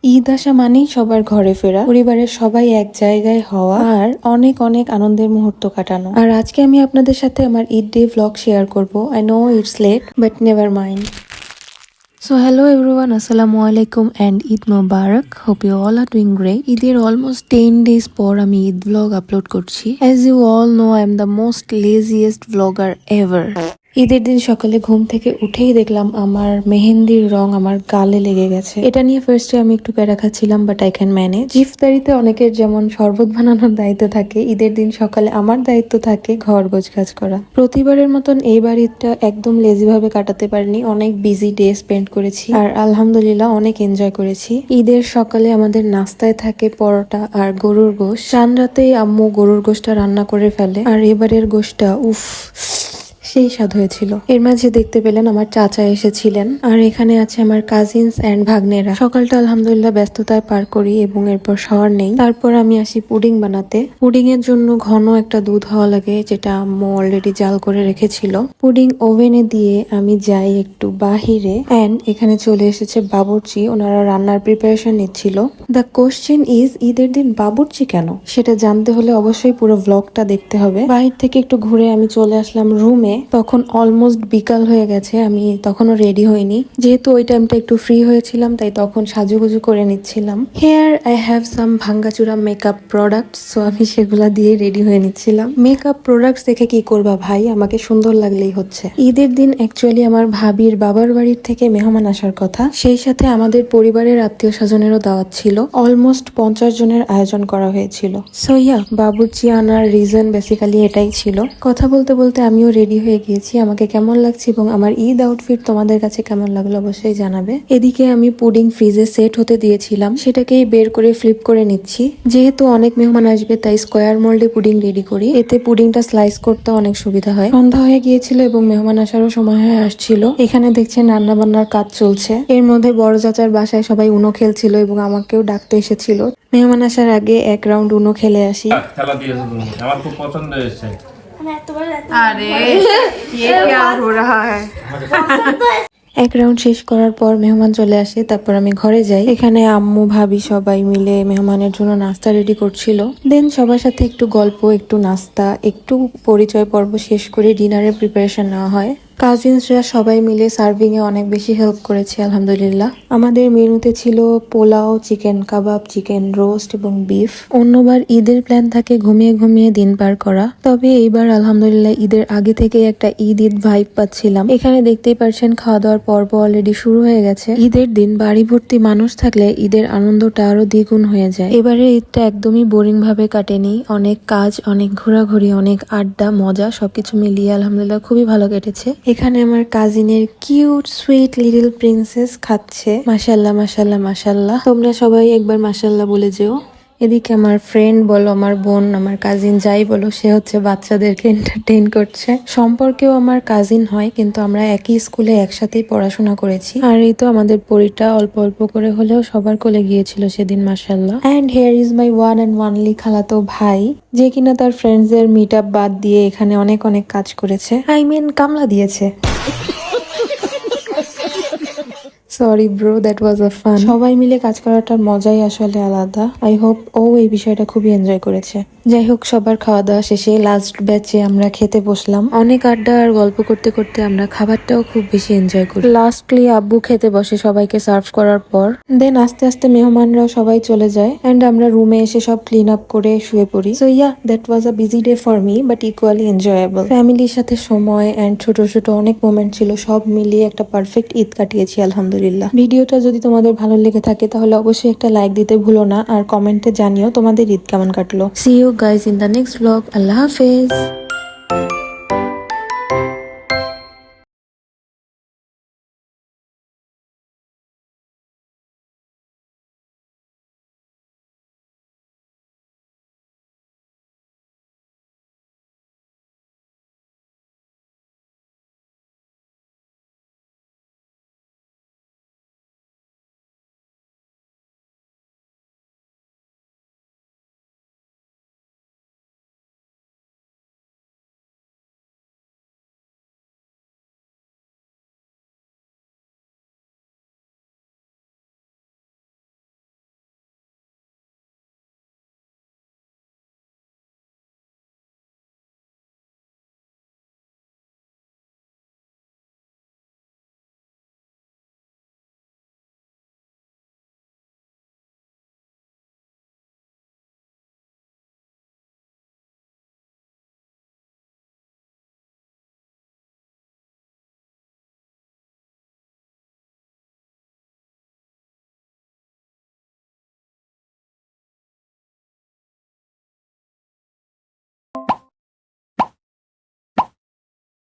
ঈদ আসা মানেই সবার ঘরে ফেরা, পরিবারের সবাই এক জায়গায় হওয়া আর অনেক অনেক আনন্দের মুহূর্ত কাটানো। আর আজকে আমি আপনাদের সাথে আমার ঈদ ডে ভ্লগ শেয়ার করব। I know it's late but never mind. So hello everyone, Assalamu alaikum and Eid Mubarak. Hope you all are doing great. ঈদের almost 10 days পর আমি ঈদ vlog আপলোড করছি। As you all know, I am the most laziest vlogger ever. ঈদের দিন সকালে ঘুম থেকে উঠেই দেখলাম আমার মেহেন্দির রং আমার গালে লেগে গেছে। এটা নিয়ে ফার্স্টে আমি একটু প্যারা খাচ্ছিলাম, বাট আই ক্যান ম্যানেজ। ইফতারিতে অনেকের যেমন শরবত বানানোর দায়িত্ব থাকে, ঈদের দিন সকালে আমার দায়িত্ব থাকে ঘর গোছগাছ করা। প্রতিবারের মতন এইবার ঈদটা একদম লেজি ভাবে কাটাতে পারিনি, অনেক বিজি ডে স্পেন্ড করেছি আর আলহামদুলিল্লাহ অনেক এনজয় করেছি। ঈদের সকালে আমাদের নাস্তায় থাকে পরোটা আর গরুর গোশত। চান রাতেই আম্মু গরুর গোশতটা রান্না করে ফেলে আর এবারের গোশতটা উফ সেই স্বাদ হয়েছিল। এর মাঝে দেখতে পেলেন আমার চাচা এসেছিলেন আর এখানে আছে আমার কাজিনস এন্ড ভাগ্নেরা। সকালটা আলহামদুলিল্লাহ ব্যস্ততায় পার করি এবং এরপর শহর নেই। তারপর আমি আসি পুডিং বানাতে। পুডিং এর জন্য ঘন একটা দুধ হওয়া লাগে, যেটা আম্মু অলরেডি জাল করে রেখেছিল। পুডিং ওভেনে দিয়ে আমি যাই একটু বাহিরে এন্ড এখানে চলে এসেছে বাবুর্চি, ওনারা রান্নার প্রিপারেশন নিচ্ছিল। দ্য কোশ্চেন ইজ, ঈদের দিন বাবুর্চি কেন? সেটা জানতে হলে অবশ্যই পুরো ব্লগটা দেখতে হবে। বাহির থেকে একটু ঘুরে আমি চলে আসলাম রুমে। তখন অলমোস্ট বিকাল হয়ে গেছে, আমি তখনও রেডি হইনি। যেহেতু ওই টাইমটা একটু ফ্রি হয়েছিলাম তাই তখন সাজুগুজু করে নিচ্ছিলাম। হেয়ার আই হ্যাভ সাম ভাঙ্গাচুরা মেকআপ প্রোডাক্টস, সো আমি সেগুলা দিয়ে রেডি হয়ে নিচ্ছিলাম। মেকআপ প্রোডাক্টস দেখে কি করবা ভাই, আমাকে সুন্দর লাগলেই হচ্ছে। ঈদের দিন অ্যাকচুয়ালি আমার ভাবির বাবার বাড়ির থেকে মেহমান আসার কথা, সেই সাথে আমাদের পরিবারের আত্মীয় স্বজনেরও দাওয়াত ছিল। অলমোস্ট 50 জনের আয়োজন করা হয়েছিল। সো ইয়া, বাবুর্চি আনার রিজন বেসিক্যালি এটাই ছিল। কথা বলতে বলতে আমিও রেডি হয়ে গিয়েছি। আমাকে কেমন লাগছে এবং আমার ঈদ আউটফিট তোমাদের কাছে কেমন লাগলো অবশ্যই জানাবে। এদিকে আমি পুডিং ফ্রিজে সেট হতে দিয়েছিলাম, সেটাকেই বের করে ফ্লিপ করে নিচ্ছি। যেহেতু অনেক মেহমান আসবে তাই স্কোয়ার মোল্ডে পুডিং রেডি করি, এতে পুডিংটা স্লাইস করতে অনেক সুবিধা হয়। সন্ধ্যা হয়ে গিয়েছিল এবং মেহমান আসারও সময় হয়ে আসছিল। এখানে দেখছেন রান্না বান্নার কাজ চলছে। এর মধ্যে বড় চাচার বাসায় সবাই উনো খেলছিল এবং আমাকেও ডাকতে এসেছিল। মেহমান আসার আগে এক রাউন্ড উনো খেলে আসি। খেলা দিয়েছে তুমি, আমার খুব পছন্দ হয়েছে। अरे ये क्या हो रहा है? এক রাউন্ড শেষ করার পর মেহমান চলে আসে, তারপর আমি ঘরে যাই। এখানে আম্মু ভাবি সবাই মিলে মেহমানের জন্য নাস্তা রেডি করছিল। দেন সবার সাথে একটু গল্প, একটু নাস্তা, একটু পরিচয় পর্ব শেষ করে ডিনারের প্রিপারেশন নেওয়া হয়। কাজিনসরা সবাই মিলে সার্ভিং এ অনেক বেশি হেল্প করেছে আলহামদুলিল্লাহ। আমাদের মেনুতে ছিল পোলাও, চিকেন কাবাব, চিকেন রোস্ট এবং বিফ। অন্যবার ঈদের প্ল্যান থাকে ঘুমিয়ে ঘুমিয়ে দিন পার করা, তবে এইবার আলহামদুলিল্লাহ ঈদের আগে থেকে একটা ঈদ ভাইব পাচ্ছিলাম। এখানে দেখতেই পারছেন খাওয়া দাওয়ার পর্ব অলরেডি শুরু হয়ে গেছে। ঈদের দিন বাড়ি ভর্তি মানুষ থাকলে ঈদের আনন্দটা আরো দ্বিগুণ হয়ে যায়। এবারে ঈদটা একদমই বোরিং ভাবে কাটেনি, অনেক কাজ, অনেক ঘোরাঘুরি, অনেক আড্ডা, মজা সবকিছু মিলিয়ে আলহামদুলিল্লাহ খুবই ভালো কেটেছে। এখানে আমার কাজিনের কিউট সুইট লিটল প্রিন্সেস খাচ্ছে। মাশাল্লাহ মাশাল্লাহ মাশাল্লাহ, তোমরা সবাই একবার মাশাল্লাহ বলে যেও। এদিকে আমার ফ্রেন্ড বলো, আমার বোন, আমার কাজিন যাই বলো, সে হচ্ছে বাচ্চাদেরকে এন্টারটেইন করছে। সম্পর্কেও আমার কাজিন হয়, কিন্তু আমরা একই স্কুলে একসাথেই পড়াশোনা করেছি। আর এই তো আমাদের পরিটা অল্প অল্প করে হলেও সবার কোলে গিয়েছিল সেদিন মাশাল্লাহ। And hair is my one and only খালাতো ভাই, যে কিনা তার ফ্রেন্ডসদের মিট আপ বাদ দিয়ে এখানে অনেক অনেক কাজ করেছে, আই মিন কামলা দিয়েছে। Sorry bro, that was a fun. সবাই মিলে কাজ করাটার মজাই আসলে আলাদা। আই হোপ ও এই বিষয়টা খুবই এনজয় করেছে। যাই হোক, সবার খাওয়া দাওয়া শেষে লাস্ট ব্যাচে আমরা খেতে বসলাম। অনেক আড্ডা আর গল্প করতে করতে আমরা খাবারটাও খুব বেশি এনজয় করি। লাস্টলি আব্বু খেতে বসে সবাইকে সার্ভ করার পর। দেন আস্তে আস্তে মেহমানরাও সবাই চলে যায় এন্ড আমরা রুমে এসে সব ক্লিন আপ করে শুয়ে পড়ি। So yeah, that was a busy day for me but equally enjoyable. ফ্যামিলির সাথে সময় এন্ড ছোট ছোট অনেক মোমেন্ট ছিল, সব মিলিয়ে একটা পারফেক্ট ঈদ কাটিয়েছি আলহামদুলিল্লাহ। ভিডিওটা যদি তোমাদের ভালো লেগে থাকে তাহলে অবশ্যই একটা লাইক দিতে ভুলো না আর কমেন্টে জানিও তোমাদের ঈদ কেমন কাটলো। See you guys in the next vlog. Allah Hafiz.